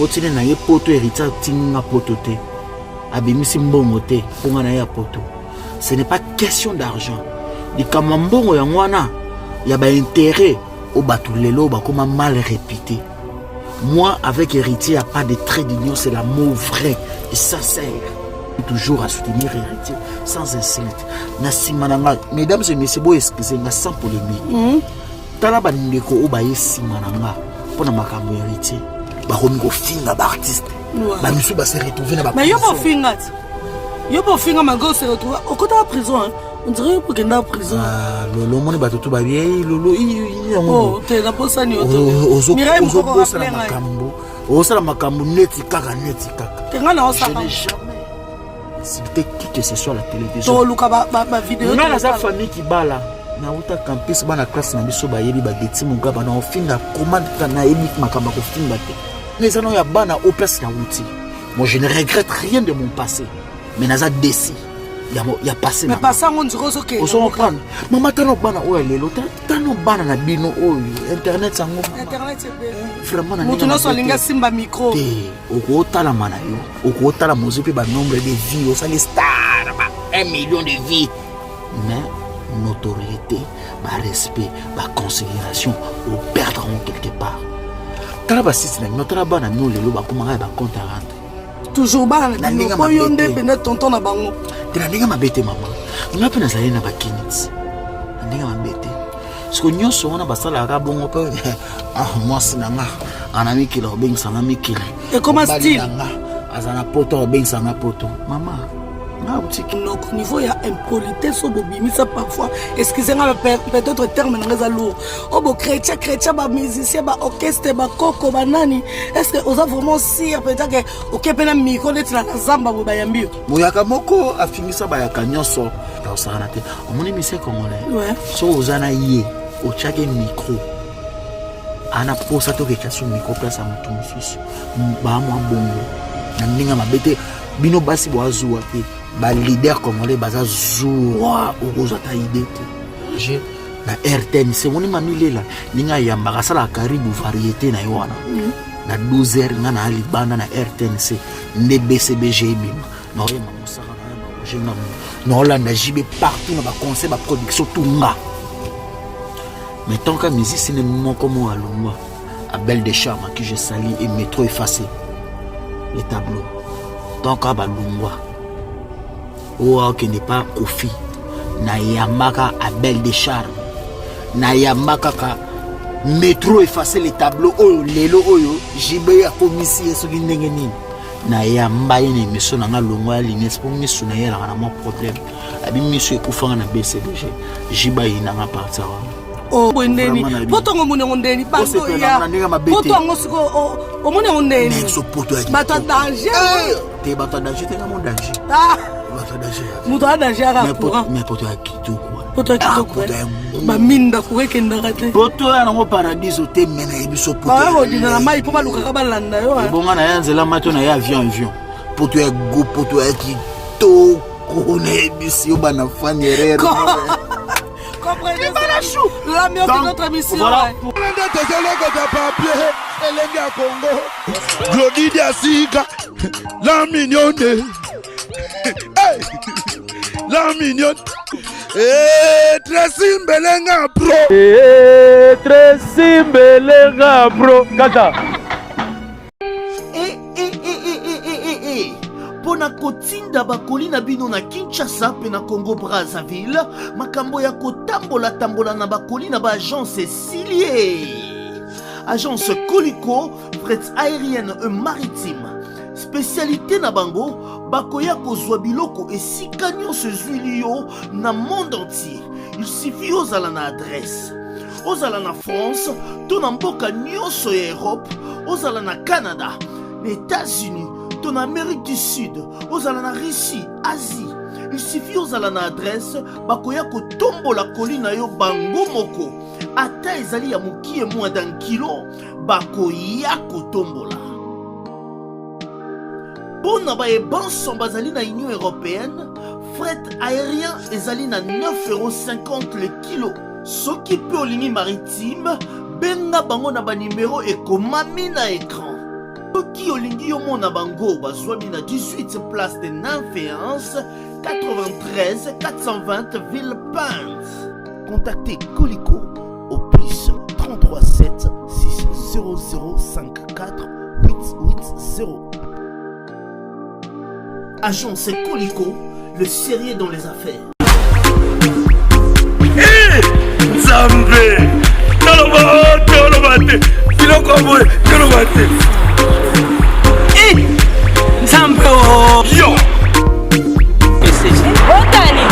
otine na ye poto héritier tinga poto te abimisi mbongo te ponga na ya poto. Ce n'est pas question d'argent. Di kamambongo ya ngwana ya ba intérêt au batulelo ba comme mal répété. Moi avec héritier, il n'y a pas de trait d'union, c'est l'amour vrai et sincère. Toujours à soutenir héritier sans insulte. Nasimananga, mesdames et messieurs, excusez-moi sans polémique. Talaba ndeko obaye simananga pour na makambo héritier. Ba romiko finga ba artiste. Ba misu ba se retrouver na ba. Mais yo ba finga. Yo ba finga mango se retrouver au côté de la prison. On dirait pour qu'il y ait en prison. Ah, Lolo, mon est tout bien. Lolo, oh, t'es la bosse à Nyoto. Mireille, on va faire la macambo. On va faire la macambo, neti kaka. T'es là, on s'en va. Jamais. C'était qui que ce soit la télévision. Toi, Luka, ma vidéo. On a sa famille qui bat là. Na uta campus ba na classe na biso ba yebi ba geti mo gaba na ofinga commande na yebi makamba ko finga te. Les anons ya bana au place na outi. Moi je ne regrette rien de mon passé. Mais naza déci. Il y a passé. Mais passé on dirait que on s'en prend. Maman tano bana o lelo tano bana na bino o internet sango. Internet c'est bien. Vraiment na mutu no so linga simba micro. Te o tala mana yo. O tala mozipe ba nombre de vies, o sali star ba 1 million de vies. Mais notoriété, ba respect, ba considération au perdront quelque part. Tala ba sisi na notre bana no lelo ba komanga ba compte à rendre. Toujours bas na ndinga ko yonde bene tonton na bango. Tena ndinga mabete mama. Nga pena zali na bakinits. Ndinga mabete. Siko nyonso wana basala ka bongo pe. Ah moi sinanga. Anami kila obeng sanga mikila. Et comment style? Azana poto obeng sanga poto. Mama. Nga utiki no au niveau ya impolitesse au bobimisa parfois. Excusez-moi peut-être terme na lourd. Au bo chrétien ba musicien ba orchestre ba koko ba nani. Est-ce que osa vraiment sire peut-être que OK pena micro net na zamba bo bayambio. Moyaka moko afingisa ba yaka nyonso. Ta osana te. Omoni mise congolais. Ouais. So ozana yé o chake micro. Ana posa to ke chasu micro place à mutu mususu. Ba mo bongo. Na ndinga mabete bino basi bo azuwa te. Ba leader congolais baza zoua okozata idée te. J'ai na RTN c'est mon mamile là ninga yamba sala karibu variété na yona na 12h nga na libanda na RTNC ne BCBG bim na yema musaka na ba jeune na Hollande JB partout na ba concert ba production tout nga. Mais tant que musique c'est mon comme alumwa à Belle des Charmes qui je salue et métro effacé les tableaux tant que ba lungwa ou qui n'est pas Kofi na yamaka à Belle des Charmes na yamaka ka métro effacer les tableaux oyo lelo oyo jibe ya komisi soki ndenge nini na yamba yene miso na ngalongwa lines pour miso na yela na mo problème abi miso ekufanga na BCBG jiba ina nga partir oh bondeni potongo mune ngondeni bango ya potongo siko o mune ngondeni nexo poto ya bato danger te bato danger te na mo danger bato danger muto danger ara courant mais poto ya kitoko poto ya kitoko ba minda kuweke ndakate poto ya ngo paradiso te mena ebiso poto ba odina na mai po baluka ka balanda yo bonga na yanzela mato na ya avion poto ya go poto ya kitoko na ebisi bana fanere comprenez l'ambiance de notre émission. Voilà. Congo. Glody Asiga. La mignonne. La mignonne. Très simbelenga bro. Très simbelenga bro. Kata. Pona kotinda bakoli na bino na Kinshasa pe na Congo Brazzaville makambo ya kotambola na bakoli na ba agence Cilier agence Coliko fret aérienne et maritime spécialité na bango bakoya kozwa biloko esika nyonso ezwili yo na monde entier. Il suffit ozala na adresse ozala na France to na mboka nyonso ya Europe ozala na Canada les États-Unis en Amérique du Sud, aux ala na Russie, Asie. Il suffit aux ala na adresse, bakoya ko tombo la colline yo bango moko. Ata ezali ya muki e moins d'un kilo, bakoya ko tombo la. Pona ba e banson bazali na Union Européenne, fret aérien ezali na 9,50 € le kilo. Soki pe o ligne maritime, benga bango na ba numéro e komami na écran. soki olingi yomona bango bazwami na 18 place de Nanféance 93 420 Villepinte. Contactez Colicot au plus 33 7 600 54 880. Agence Colicot, le sérieux dans les affaires. Nzambe tolobate biloko boye tolobate Nzambe o yo otani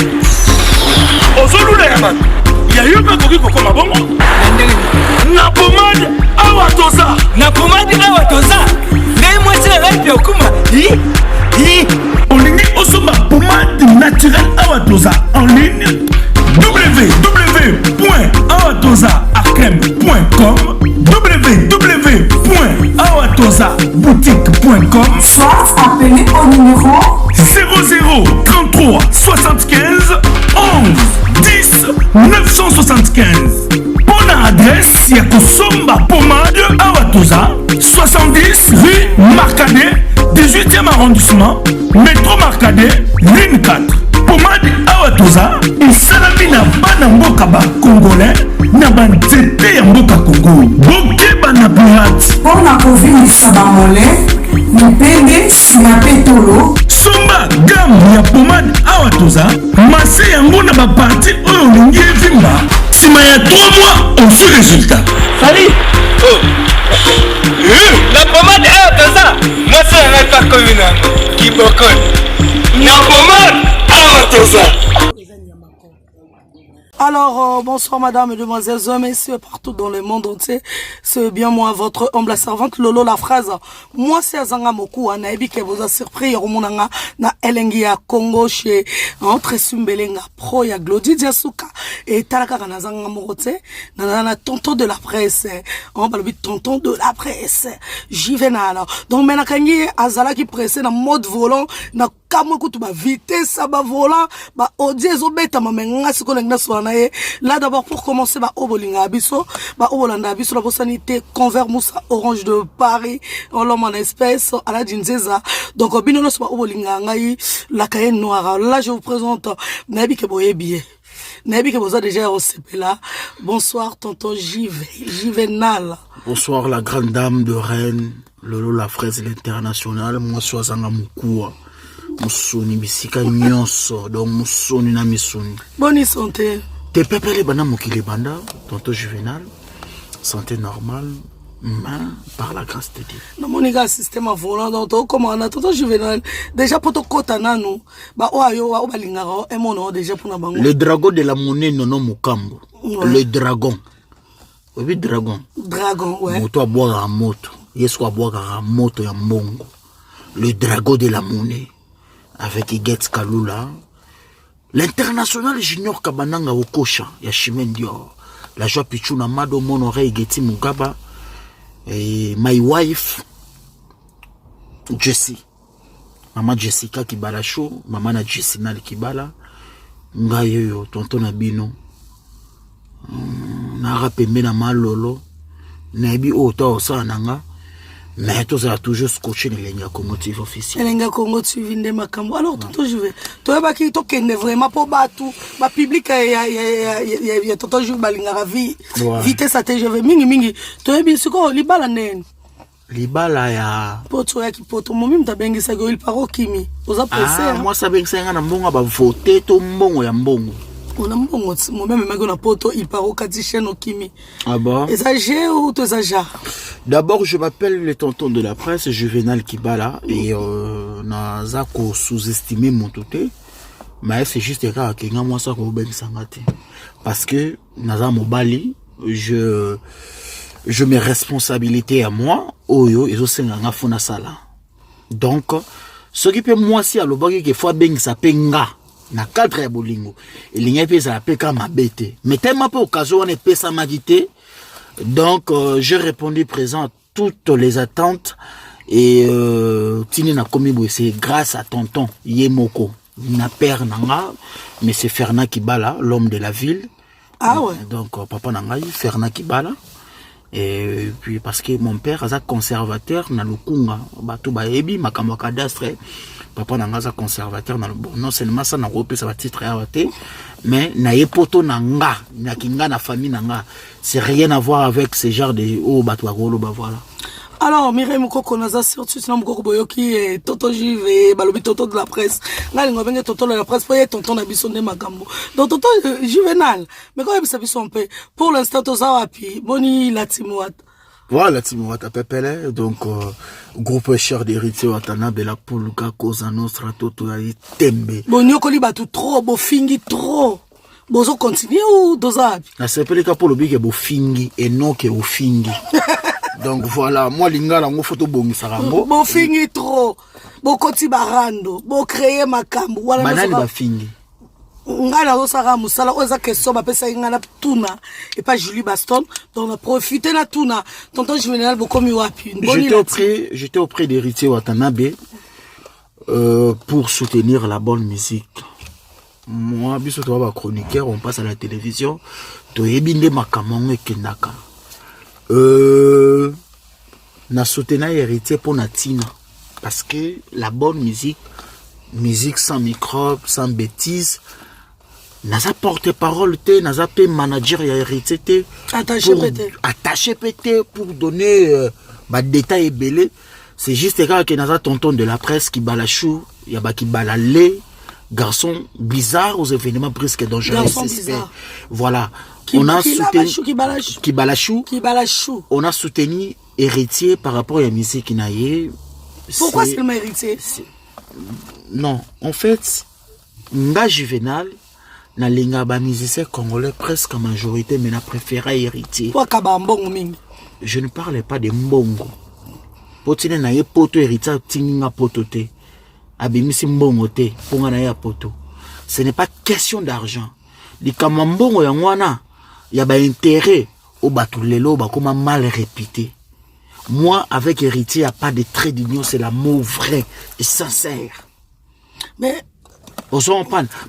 ozolula ya bato yayo mpe koki kokoma bongo na pomade awa toza ngai mwasi na ngai mpe okuma olingi osomba pomade naturelle awa toza en ligne www.awatozaarkem.com www.awatozaboutique.com Soit appelé au numéro 00 33 75 11 10 975. Bonne adresse, y'a Kosomba Pomade Awatoza 70 rue Marcadet 18e arrondissement métro Marcadet ligne 4. Pomade Awatoza esalami na bana mboka ba congolais na banzete ya mboka Congo bokeba na pirate mpona kovingisa bamole mipende nsima mpe tolo somba gamme ya pomade Awatoza mase yango na baparti oyo olingi evimba nsima ya 3 mois osu résultat Fali la pomade Awatoza mwasi na ngai pa komi nango kibokoni na pomade Awatoza. Alors, bonsoir madame, mesdemoiselles, hommes, messieurs, partout dans le monde entier. C'est bien moi, votre humble servante, Lolo la phrase. Moi, c'est Azanga Moku, Anaïbi, qui vous a surpris, Yorumunanga, na Elengi ya Congo, chez Entre Sumbelenga, Pro, ya Glody Diasuka, et Talaka Nazanga Morote, na tonton de la presse, on va le tonton de la presse, Juvenal. Donc, Menakangi, Azala qui pressait, na mode volant, na kamwe kutu ba vitesse ba volant ba odiezo beta mamenga siko na swana ye. Là d'abord pour commencer ba obolinga biso ba obolanda biso la sanité Convert Moussa Orange de Paris en l'homme en espèce à la Dinzeza. Donc binono ba obolinga ngai la Cayenne noire. Là je vous présente Nabi Keboyebié. Nabi Keboza déjà au là. Bonsoir tonton Juvenal. Bonsoir la grande dame de Rennes, Lolo la fraise l'international, moi Soazanga Mukua. Musoni bisika nyonso donc musoni na misoni. Bonne santé. Te pepele bana mokili banda, tonton Juvenal, santé normale, par la grâce de Dieu. Non mon gars système à volant donc comment on a tonton Juvenal déjà pour to kota nanu ba oyo wa balingaro et mon déjà pour na bango. Le dragon de la monnaie nono mukambo. Le dragon. Oui dragon. Dragon ouais. Moto a boire à moto. Yeso a boire à moto ya mbongo. Le dragon de la monnaie. Avec Igetz Kalula, l'international junior Kabananga Okosha, Yashimen Dior, la joie Pichuna Mado Monore Igeti Mugaba, et my wife, Jessie, maman Jessica Kibala Show, maman na Jessina Kibala, Ngayo, tonton Nabino, Narapembe na Malolo, Nabi Ota Osananga. Mais tous a toujours scotché les lignes commotives officielles. Les lignes commotives de Makambo. Alors, tonton, je vais. Toi, qui est vraiment pour battre ma public, il y a tonton, je vais la vie. Vitesse à je vais mingi. Toi, bien sûr, libala nen. Libala ya. Poto ya ki poto, moi même t'as bien ça il paro kimi. Aux appréciés. Moi ça bien ça na mbongo ba voter to mbongo ya mbongo. On a mbongo, moi-même na poto il paro kati cheno kimi. Ah bon? Exagère ou tu exagères? D'abord, je m'appelle le tonton de la presse, Juvenal Kibala, et n'a ko sous-estimé mon touté, mais c'est juste que moi ça ko ben sangate, parce que naza mobali, je mets responsabilité à moi, oyo ezo senga nga fona sala. Donc, ce qui peut moi si à l'obagi que fois ben sa penga na cadre ya bolingo, il n'y a pas ça peka mabete, mais tellement pas occasion on est pesa magité. Donc, j'ai répondu présent à toutes les attentes et Tini na komi c'est grâce à tonton Yemoko, na père nanga, mais c'est Fernand Kibala, l'homme de la ville. Ah ouais. Donc, papa nanga, Fernand Kibala. Et puis parce que mon père est conservateur na lukunga bato baebi makambo cadastre papa nanga conservateur na bon non seulement ça na repé ça va titre awate mais na yepoto nanga na kinga na famille nanga c'est rien à voir avec ce genre de bato agolo ba voilà. Alors, Mireille Moukoko, on a surtout sinon Moukoko Boyoki, Toto Jive, Balobi Toto de la presse. Là, il y a Toto de la presse, pour y tonton Nabisson de Magambo. Donc, Toto Juvenal. Mais quand il y a un peu, pour l'instant, Toza Wapi, Boni Latimouat. Voilà, Timouat à Pepele, donc, groupe cher d'héritier Watanabe, la Poulga, Cosa Nostra, Toto, Tembe. Boni Okoli Batu trop, Bofingi trop. Bozo continue ou Toza Wapi? La sepele ka pour le big Bofingi et non que Ofingi. Donc voilà, moi lingala ngo photo bongi sarango. Bo fingi trop. Bo koti barando, bo créer makambo. Wala banani ba fingi. Ngala o sara musala oza question ba pesa ngala tuna et pas Julie Baston. Donc on a profité na tuna. Tonton Juvenal bo komi wapi. J'étais auprès d'héritier Watanabe pour soutenir la bonne musique. Moi biso to ba chroniqueur, on passe à la télévision. To yebinde makamong ekendaka. Na soutenir héritier pour Natina parce que la bonne musique sans microbe, sans bêtises, n'a porte-parole n'a pas manager et héritier attaché pété pour donner des détails belés. C'est juste que n'a tonton de la presse qui balachou, y a pas qui balalé, garçon bizarre aux événements presque dangereux. Voilà. On a soutenu on a soutenu héritier par rapport à la musique qui n'a eu. Pourquoi c'est le héritier? Non, en fait, nga Juvenal na linga ba musicien congolais presque majorité mais na préféré héritier. Je ne parlais pas de mbongo. Potine na ye poto héritier tinga potote. Abimisi mbongo te ponga na ya poto. Ce n'est pas question d'argent. Li kamambongo ya ngwana il y a un intérêt au batulelo comme mal répété. Moi, avec héritier, il n'y a pas de trait d'union, c'est l'amour vrai et sincère. Mais,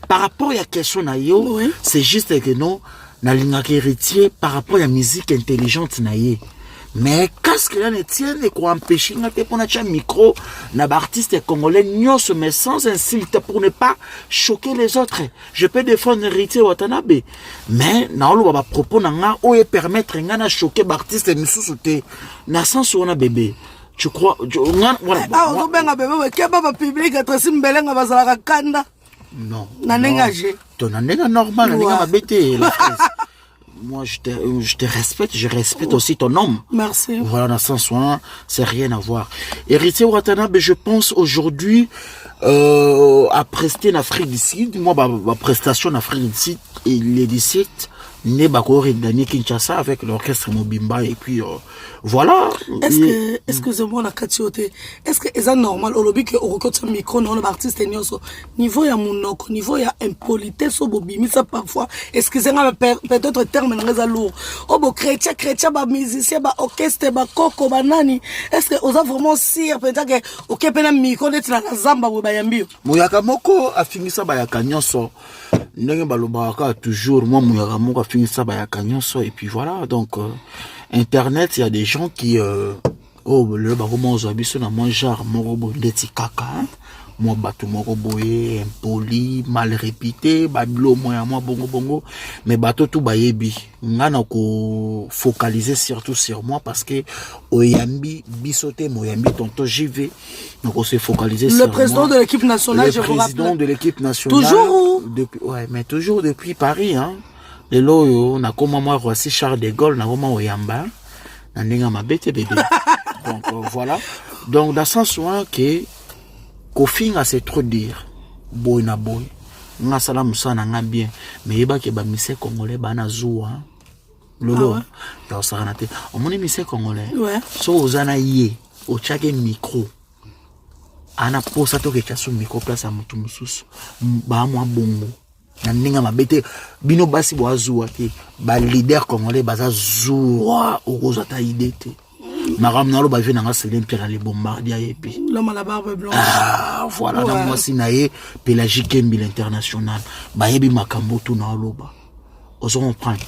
par rapport à la question, oui. C'est juste que nous, nous héritier par rapport à la musique intelligente. Mais qu'est-ce que l'on tient et qu'on empêche pour notre micro, n'a artiste congolais mais sans insulte pour ne pas choquer les autres. Je peux défendre héritier Watanabe, mais n'a pas propos n'a ou permettre n'a choquer l'artiste misouté n'a sens on a bébé. Tu crois voilà. Ah on benga bébé qui ba public atrasi mbelenga bazala kanda. Non. Na nengagé. Ton nenga normal na nenga bébé la phrase. Moi, je te respecte, je respecte aussi ton homme. Merci. Voilà, dans ce sens, c'est rien à voir. Héritier Watanabe, je pense aujourd'hui, à prester en Afrique du Sud, moi, ma prestation en Afrique du Sud, et les 17, né Bakore Dani Kinshasa avec l'orchestre Mobimba, et puis, voilà. Excusez-moi, la katiote. Est-ce que c'est normal, au lobby que on recote un micro, non, l'artiste est niveau ya monoko, niveau ya impolitesse, au bobimi, ça parfois, excusez-moi, peut-être terme dans lourd. Oh, bo chrétien, ba musicien, ba orchestre, ba coco, ba nani. Est-ce que vous avez vraiment sire, peut-être que, ok, pena micro, d'être la zamba, ou bayambi. Mouyaka moko a fini ça, bayaka nyonso. Ndenge balobaka toujours, moi, mouyaka moko a fini ça, bayaka nyonso, et puis voilà, donc, Internet, il y a des gens qui, le baromo ozabiso na mon genre, morobo ndeti kaka, moi bato moroboye, impoli, mal répété, bablo moi bongo, mais bato tout bayebi. Ngana ko focaliser surtout sur moi parce que oyambi bisoté moyambi tonto JV, donc on s'est focalisé sur moi. Le président de l'équipe nationale, je vous rappelle. Le président de l'équipe nationale. Toujours depuis, ouais, mais toujours depuis Paris, hein. Les loyo, na koma moi Roissy Charles de Gaulle, na koma oyamba, na nenga mabete bébé. Donc voilà. Donc dans ce sens que Kofinga c'est trop dire. Boy na boy. Nga sala musana nga bien. Mais yeba ke ba mise congolais bana zoua. Lolo. Ya osara te. On moni mise congolais. Ouais. So ozana yé, o chake micro. Ana posa to ke chasu micro place à mutu mususu. Ba mwa bongo. Na ninga mabete bino basi bo azuwa te. Ba leader congolais baza zoua o kozata idée te. Maram nalo ba vient na Céline Pierre les bombardiers et puis l'homme à la barbe blanche. Ah voilà, dans moi sinaye Pélagique Mbil international. Ba yebi makambo tout na loba. Oso comprendre.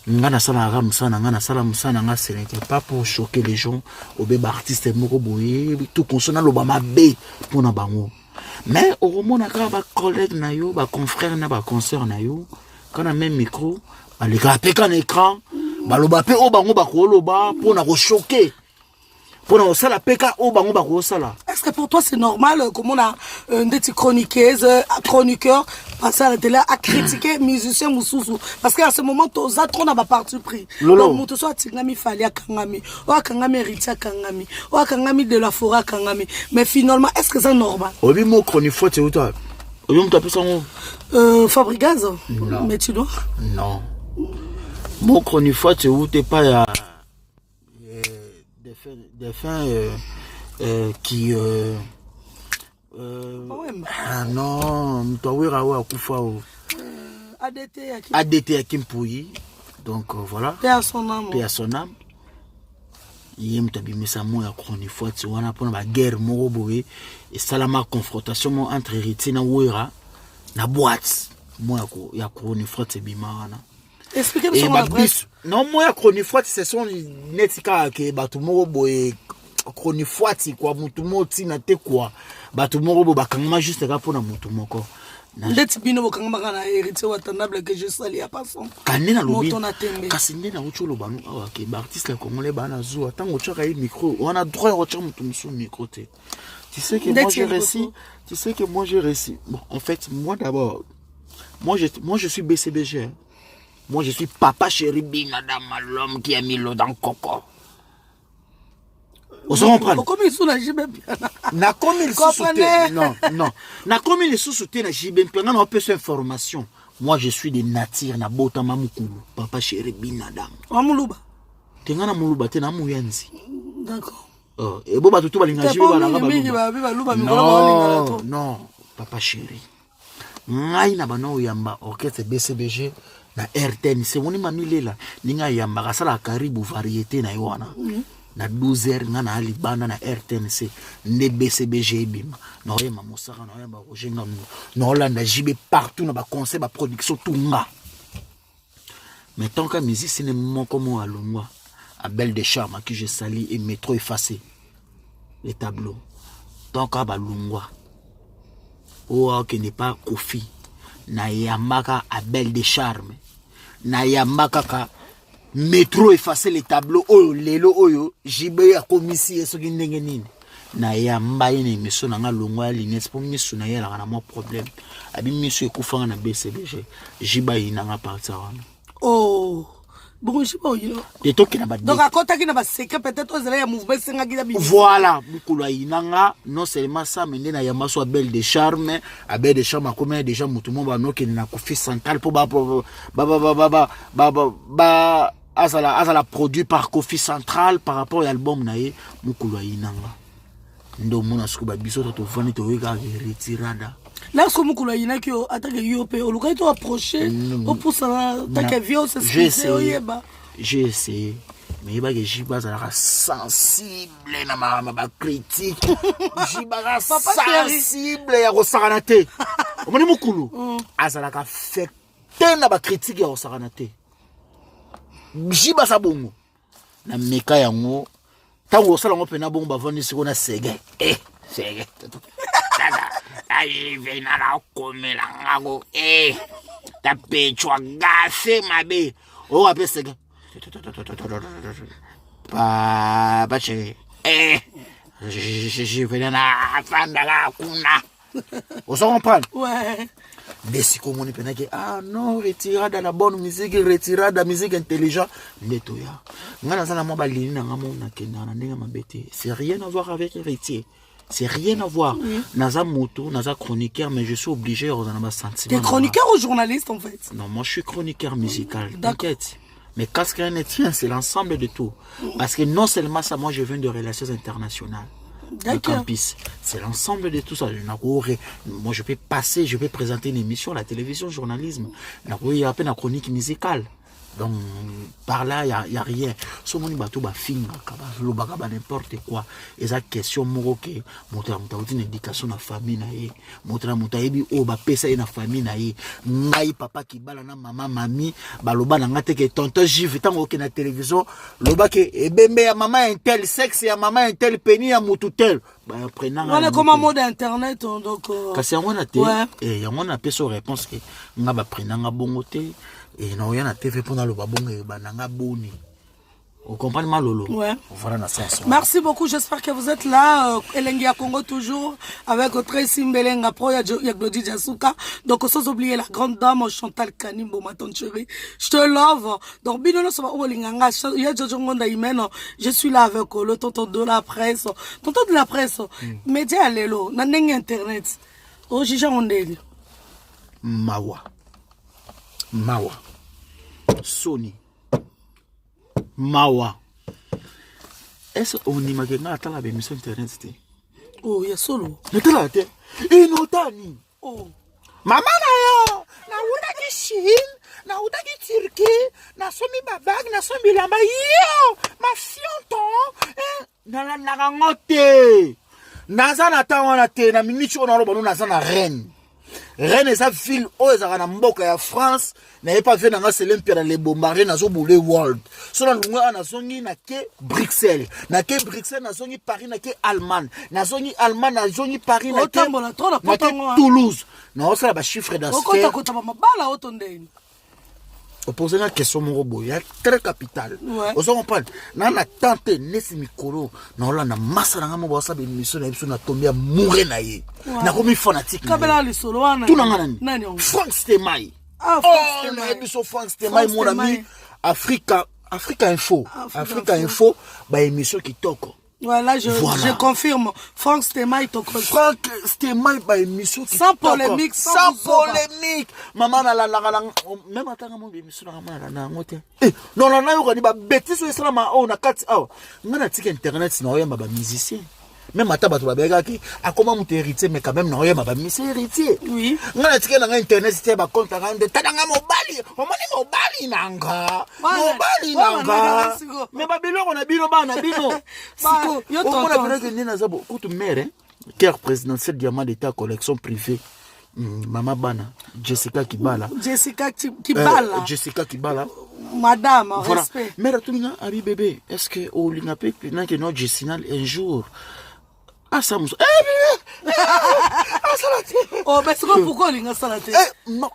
ngana sala ramsana ngana sala musana nga ce n'était pas pour choquer les gens au bébé artiste moko boye tout consona lo ba mabe pona bango mais au moment na ka ba collègue na yo ba confrère na ba consoeur na yo kana même micro ba le ka peka na écran ba lo ba pe o bango ba ko lo ba pona ko choquer pona sala peka o bango ba ko sala. Est-ce que pour toi c'est normal comme on a des chroniqueuses chroniqueurs passer à la télé à critiquer musiciens mususu parce qu'à ce moment tous autres n'a pas parti pris donc mutu soit tingami fali akangami o akangami Ritia kangami o akangami de la forêt kangami mais finalement est-ce que c'est normal obi mo chroniqueur c'est toi obi mo taper son Fabrigaz mais tu dois non mo chroniqueur c'est où t'es pas des fins qui ah non mtawira wa kufa ADT ya Kimpuyi donc voilà paix à son âme yem tabimisa mo ya chroniqueur tu wana pona ba guerre moko boye et salama confrontation entre Héritier na Wera na boîte mo ya chroniqueur te bimana. Expliquez-nous sur l'adresse. Non, moi, chroniqueur, ce sont les netika que Batumoro boy chroniqueur, quoi, Mutumo tina te quoi, Batumoro bo bakangma juste là pour na Mutumoko. Ndeti bino bokangma kana Héritier watandable que je salue à passant. Kanena lobi. Kasinde na ucho lo banu awa ke ba artiste la congolais bana zo tango chaka yi micro, on a droit de retirer Mutumso micro te. Tu sais que moi j'ai réussi. Bon, en fait, moi d'abord, moi je suis BCBG. Moi, je suis papa chéri Binadam, l'homme qui a mis l'eau dans le coco. On se comprend. Comme il sous la JB. Na comme il sous-soutient. Non. Na comme il sous-soutient la JB. On a peu d'informations. Moi, je suis des natires. Na bota mamukulu. Papa chéri Binadam. Amuluba. Tengana muluba tena muyanzi. D'accord. Et boba tutu balinga JB balanga. Non. Papa chéri. Ngai na bano yamba orchestre BCBG. Na RTN c'est woni mamilela ninga yamba kasala karibu variété na yona na 12h nga na libanda na RTNC ne BCBG bima na yema mosaka na yamba rojenga na Hollande JB partout na ba concert ba production tout nga mais tant que musique c'est mon comme à Longwa à Belle de Charme qui je salue et métro effacé les tableaux tant que ba Longwa qui n'est pas Kofi na yamaka à Belle de Charme na yamaka ka métro effacer les tableaux oyo lelo oyo jibe ya komisi eso kindenge nini na yamba ine miso na ngalongwa linets pour miso na yela na mo problème abi miso ekufanga na BCBG jiba ina nga partir wana bon je pas yo et to kina ba donc à côté qui na ba secret peut-être aux ya mouvement senga gida bi voilà bukulu inanga non seulement ça mais na yamba so Belle de Charme a Belle de Charme comme déjà mutumo ba no kina Kofi Central pour azala produit par Kofi Central par rapport à l'album nae mukulu inanga ndo mona skuba biso to vani to weka retirada. Là, ce que vous avez dit, vous approché, vous poussez la violence, j'ai essayé. Mais il y a des sensible na ma critique. Jiba sensible ya rosaranate. Omoni mukulu. Azalaka fait na ba critique ya rosaranate. Jiba sabongo. Na meka yango. Tango sala ngo pena bongo bavani siko na sege. Sege. Arrivé na la komela ngako tapechwa gase mabe o apeseke pa che je vais na fanda la kuna on se comprend ouais mais si comme on est que ah non retirada la bonne musique retirada musique intelligente netoya ngana sana mo balini na ngamo na kenana ndenge mabete c'est rien à voir avec Héritier. C'est rien à voir. Naza moto, naza chroniqueur, mais je suis obligé de avoir un sentiment. T'es chroniqueur ou journaliste en fait? Non, moi je suis chroniqueur musical. T'inquiète. Mais qu'est-ce qu'il y a, c'est l'ensemble de tout. Parce que non seulement ça, moi je viens de relations internationales. De campus. C'est l'ensemble de tout ça. Moi je peux passer, je peux présenter une émission à la télévision, journalisme. Il y a à peine la chronique musicale. Donc, par là, il n'y a rien. Ce monde bateau ba finga, ba n'importe quoi. Et ça question moro que montra une éducation na famille na ye. Montra ebi o ba pesa na famille na ye. Ngai papa ki bala na maman mami, ba loba na ngate ke tonton Jive tango ke na télévision, loba ke ebembe ya maman un tel sexe ya maman un tel peni ya mutu tel. Ba prenant. Voilà comment mode internet donc kasi yango na te et yango na peso réponse ke nga ba prenanga bongo te. Et non, il y a un TV pour le babon et bananga boni. Vous comprenez mal, Lolo? Ouais. Voilà, na sens. Merci beaucoup, j'espère que vous êtes là. Elengia Congo toujours avec Tracy Mbelenga Pro, Yaglodi Jasuka. Donc, sans oublier la grande dame Chantal Kanimbo, ma tante chérie. Je te love. Donc, Binono Soba Olinganga, je suis là avec le tonton de la presse. Tonton de la presse. Média Lelo, Naneng Internet. Oh, Jija Ondeli. Mawa. Sony. Mawa. Est-ce qu'on imagine à la émission internet? Oh, il y a solo. Netala inotani. Oh. Mama na yo. Na uda ki Chine, na uda ki Turquie, na somi babag, na somi lamba yo. Ma fionton. Na la narangote. Naza na tawana te na minute on a roba naza na reine. Rennes et sa ville, oh, ils ont mboka ya France, n'avait pas fait dans l'Olympia dans les bombardés, dans le world. Selon nous, on a songi na ke Bruxelles, na ke Bruxelles, na songi Paris, na ke Allemagne, na songi Allemagne, na songi Paris, na ke Toulouse. Non, ça va chiffre d'affaires. On pose une question, mon robot, il y a très capital. On se comprend. On a tenté, nesi mikoro, on a na massa na ngamo basa be mission na episode na tombé à mourir na ye. Na komi fanatique. Kabela li solo wana. Tout nangana nani. Frank Stemai. Ah, Frank Stemai. Episode Frank Stemai, mon ami. Africa Info. Africa Info, ba émission qui toko. Voilà, je confirme. Frank Stemai, Frank Stemai, bah, émission qui sans polémique, sans polémique. Maman, même à temps, émission, non, on a bêtise, on a 4 heures. On a internet, sinon, on a musicien. Même à tabac, à comment mon héritier, mais quand même, non, il y a ma mission héritier. Oui. On a dit internet, c'était ma compte à rendre. Tadanga mobali, on m'a dit mobali nanga. Mobali nanga. Mais Babylone, on a bino, on a bino. On a besoin de Nenazabo, où tu mères, cœur présidentiel, diamant d'état, collection privée. Maman Bana, Jessica Kibala. Jessica Kibala. Madame, voilà. Respect. Mais Ratouna, Abi bébé, est-ce que au Lingapé, que notre Jessinal un jour. Ah, ça me. Oh, mais c'est pourquoi il a ça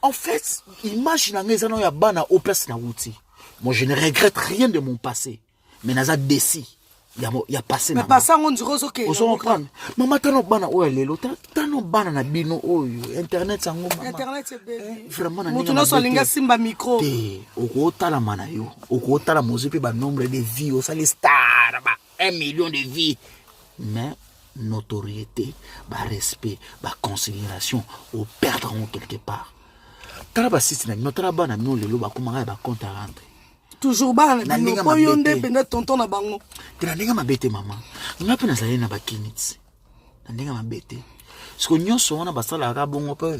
en fait, imagine les années à Bana au place na wuti. Moi, je ne regrette rien de mon passé. Mais naza déci. Il y a passé. Mais passé on dirait OK. On se comprend. Maman tano bana o lelo, tano bana na bino o internet sango mama. Internet c'est bébé. Vraiment na mutu no so linga simba micro. Oko tala mana yo. Oko tala mozipe ba nombre de vies, o sali star ba 1 million de vies. Mais notoriété, respect, considération, ou perdront quelque part. Taraba sisi na notre bana no lelo ba komanga ba compte à rentrer. Toujours bana na ko yonde pena tonton na bango. Tena ndinga mabete mama. Ngapi na zali na bakinitsi. Na ndinga mabete. Siko nyonso wana basala ka bongo pe.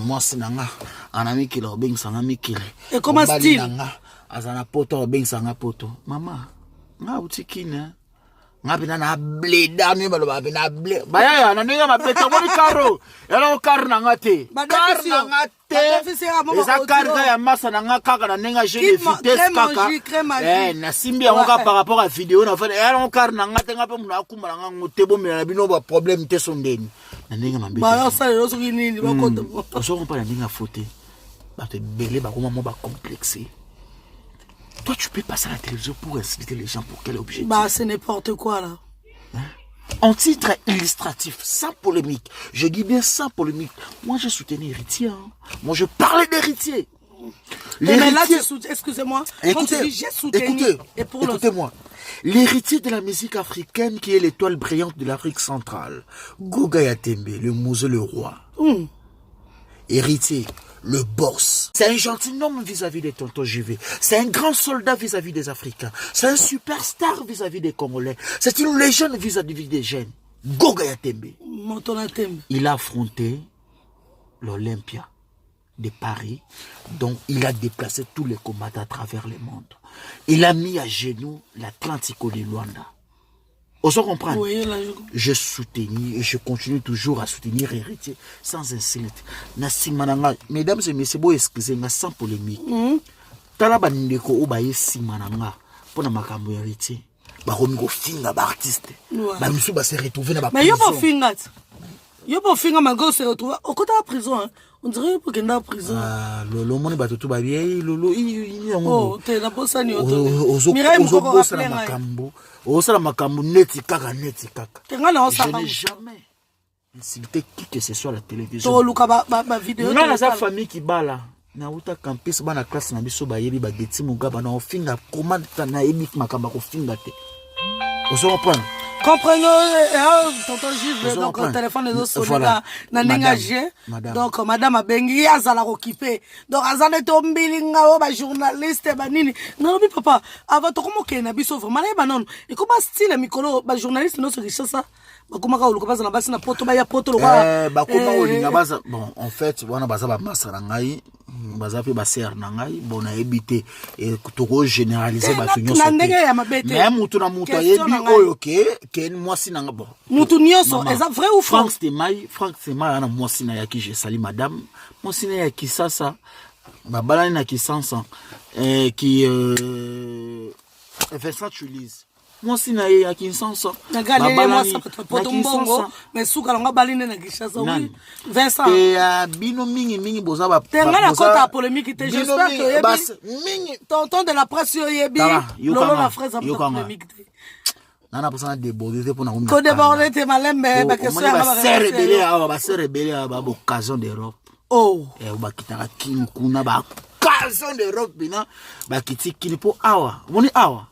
Moi sinanga anami kilo beng sanga mikile. Et comment style azana poto beng sanga poto. Mama, nga utikina. Ngapi na bleda ni balo ba na bleda. Baya na ndinga mabete mo karo. Yalo kar na ngate. Kar na ngate. Eza karga ya masa na nga kaka na nenga jeu de vitesse kaka. Na simbi ya ngoka par rapport à vidéo na fait. On kar na ngate ngape muna akumala nga ngote bomela na bino ba problème te sondeni. Na nenga mabete. Ba ça yo soki nini ba konta. On se comprend na nenga faute. Ba te belé ba comment mo ba complexé. Toi tu peux passer à la télévision pour inciter les gens pour quel objectif? Bah c'est n'importe quoi là. En titre illustratif, sans polémique. Je dis bien sans polémique. Moi, je soutenais héritier. Hein. Moi, je parlais d'héritier. Mais là, excusez-moi. Écoutez-moi. L'héritier de la musique africaine qui est l'étoile brillante de l'Afrique centrale. Goga Yatembe, le Mosé le roi. Héritier, le boss. C'est un gentilhomme vis-à-vis des tontons JV. C'est un grand soldat vis-à-vis des Africains. C'est un superstar vis-à-vis des Congolais. C'est une légende vis-à-vis des jeunes. Goga Yatembe. Il a affronté l'Olympia. de Paris. Donc, il a déplacé tous les combattants à travers le monde. Il a mis à genoux l'Atlantico de Luanda. On se comprend? Oui, là, je soutenais et je continue toujours à soutenir héritier sans insulte. Mesdames et messieurs, excusez-moi sans polémique. Talaba ndeko obaye simananga pour na makambo héritier. Ba romiko finga ba artiste. Ba misu ba se retrouver na ba prison. Mais yo pas finga malgré se retrouver au côté de la prison. On dirait pour qu'il y ait en prison. Ah, lolo moni ba tout ba bien, lolo oh, t'es la bosse ni auto. Mireille mko ko rappeler makambo. Osala makambo neti kaka. Je n'ai jamais insulté qui que ce soit à la télévision. To luka ba vidéo. Non, sa famille qui bala. Na uta campus bana classe na biso ba yebi ba geti mugaba na ofinga comment na yebi makambo ko finga te. Oso comprendre. Comprenez, tonton Gilles, donc le téléphone est aussi là, donc madame a bengi, azala occupé, donc azala tombilinga, ba journaliste, ba nini, non mais papa, avant tout comment qu'est nabiso vraiment les banon, et comment style micro, ba journaliste non c'est quelque ça, ba comment ka uluka basa na basa na poto ba ya poto ba comment olinga basa, bon en fait wana basa ba masara ngai, basa pe ba ser na ngai, bon na ebité et to généraliser ba tunyo so. Mais mutu na mutu yebi oyo ken moi si nanga bon. Mutu nyonso, est-ce vrai ou faux? Franck Stemai na moi si na yaki je sali madame, moi si na yaki sasa, ba balani na kisansa qui Vincent Chulise. Moi si na yaki kisansa. Na galé moi ça peut poto mbongo, mais souka longa baline na kishasa oui. Vincent. Et bino mingi boza ba. Tenga na kota polémique te j'espère que mingi tonton de la presse yebi. Lolo la fraise a polémique. Nana posana déborder pour na ko déborder te malembe ba question ba se rebeller ba occasion d'Europe. Oh et ba kitaka kin kuna ba occasion d'Europe bina ba kitiki po awa moni awa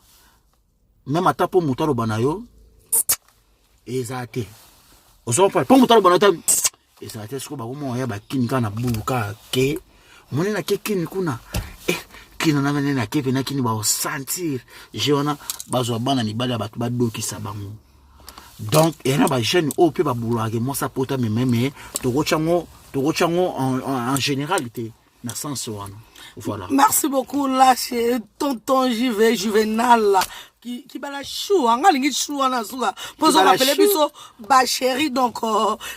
même ata po mutalo banayo ezate oso pa po mutalo banata ezate sko ba mo ya ba kin kana buluka ke moni na ke kin kuna kina na venena kepe na kini ba sentir jeuna bazwa bana ni bala batu badoki sabango donc ena ba jeune o pe ba bulage mo sa pota même to gochango en généralité na sens wana voilà. Merci beaucoup là chez tonton Juvenal qui bala chou anga lingi chou na zuga pour se rappeler biso ba chéri donc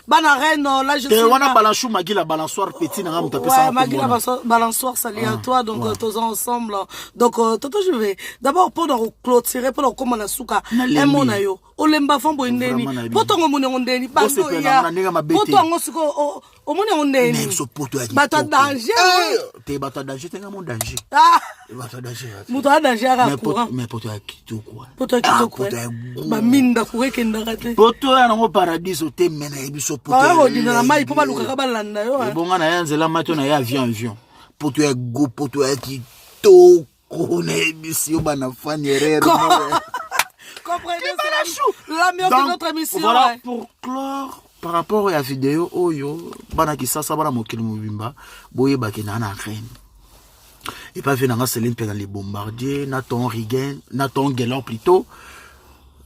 bana reine là je suis wana bala chou magila balançoire petit na ngamuta pesa magila balançoire salut à toi donc tous ensemble donc tonton je vais d'abord pour clôturer pour comment na suka un mona yo olemba fambo ndeni potongo munengo ndeni bando ya potongo siko omune ndeni bata danger te bata danger tenga mon danger bata danger muto danger ara courant mais poto ya kitoko poto kitoko ba minda kuweke ndakate poto ya ngo paradiso te mena ebiso poto ba dina na mai po baluka ka balanda yo bonga na yanzela mato na ya avion poto ya go poto ya kitoko na ebiso bana fanyerere comprenez l'ambiance de notre émission. Voilà, pour clore, par rapport à la vidéo, oyo, bana ki sasa bana mokili mobimba, boye bakina na reine. Et pas venant Céline dans les bombardiers, Nathan Rigen, Nathan Guélan plutôt,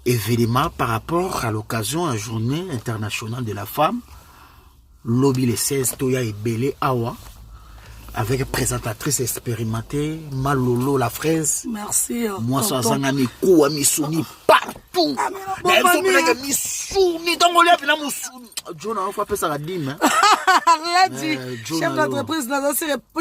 événement par rapport à l'occasion à la journée internationale de la femme, lobby les 16 Toya et Belé Awa, avec présentatrice expérimentée, Malolo la fraise. Merci. Moi, ça a mis quoi, Missouni partout. Mais Missouni, dans mon lèvre, là, Missouni. John, on va faire ça à Dim. Là, dit, chef d'entreprise,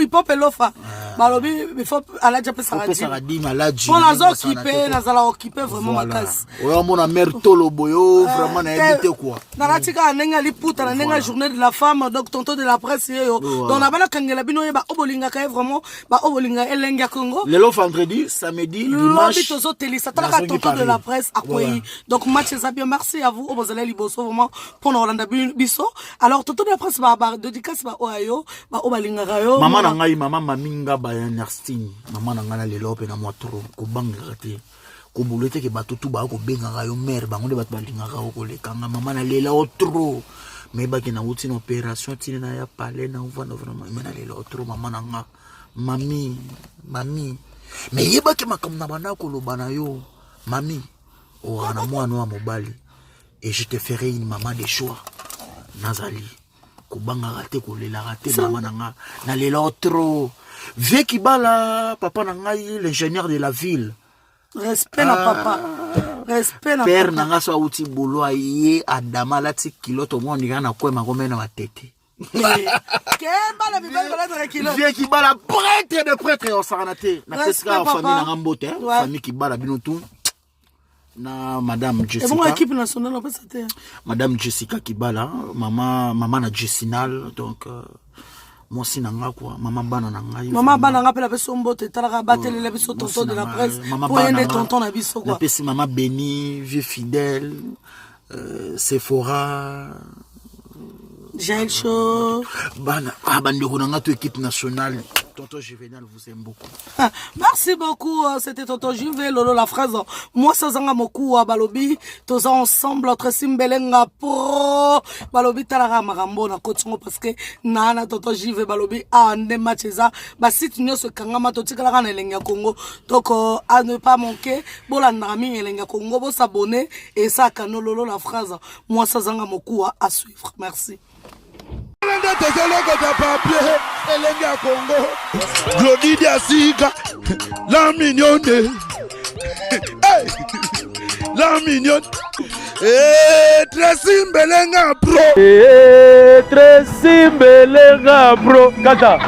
il peut pas l'offre. Balobi, il faut aller à ça à Dim. Pour la zone occupée, la zone occupée, vraiment ma casse. Ouais, mon amère Tolo Boyo, vraiment, n'importe quoi. Dans la tika, n'enga li puta, n'enga journée de la femme, donc tonton de la presse, dans la bala kangela bino, obolinga kay vraiment ba obolinga elenga Congo le vendredi samedi dimanche tozo télé ça tala tonton de la presse akoyi donc match ça bien merci à vous obozala liboso vraiment pour Orlando biso alors tonton de la presse ba dédicace ba oyo ba obalinga kayo maman na ngai mama maminga ba Ernestine maman na ngana lelo pe na motro ko banga te ko bulete ke batutu ba ko benga kayo mère bango de bat balinga kayo ko lekanga maman na lela otro mais ba kina uti na opération tini na ya palais na on vraiment mais na lelo otro maman na nga mami mais yeba ke makam na bana ko lobana yo mami o ana mwana wa mobali et je te ferai une maman de choix nazali kobanga raté kolela raté maman nanga na lela trop vie Kibala papa nanga l'ingénieur de la ville respect na papa respect na père papa nanga so auti bolo aye adama lati kilo to mo ndika na kwema komena watete Kemba bibele balatre kilo vie Kibala prêtre de prêtre au saranaté na peska famille nanga mbote famille Kibala binotu na madame Jessica. Et bon équipe nationale on peut ça. Madame Jessica Kibala, maman na Jessinal donc moi aussi nanga quoi, maman bana nanga. Maman bana nanga pela peso mbote talaka batele la biso tonton de la presse. Pour aider tonton na biso quoi. La pesi maman Béni, vieux fidèle, Sephora. Jaël Show. Bana bandeko nanga to équipe nationale. Tonton Juvenal vous aime beaucoup. Merci beaucoup, c'était Tonton Juve, Lolo la phrase. Moi, ça zanga moku balobi, tous ensemble, entre Simbelenga pro, balobi talara marambo na kotungo parce que nana Tonton Juve balobi a ne matcheza, ba site nyo se kangama totika la kana elenga Congo. Donc à ne pas manquer, bola nami elenga Congo, bo s'abonner et ça kano Lolo la phrase. Moi, ça zanga moku à suivre. Merci. Congo, Glody Diasiga, la mignonne, la mignonne, Tracy Mbelenga pro, Tracy Mbelenga pro, Kata.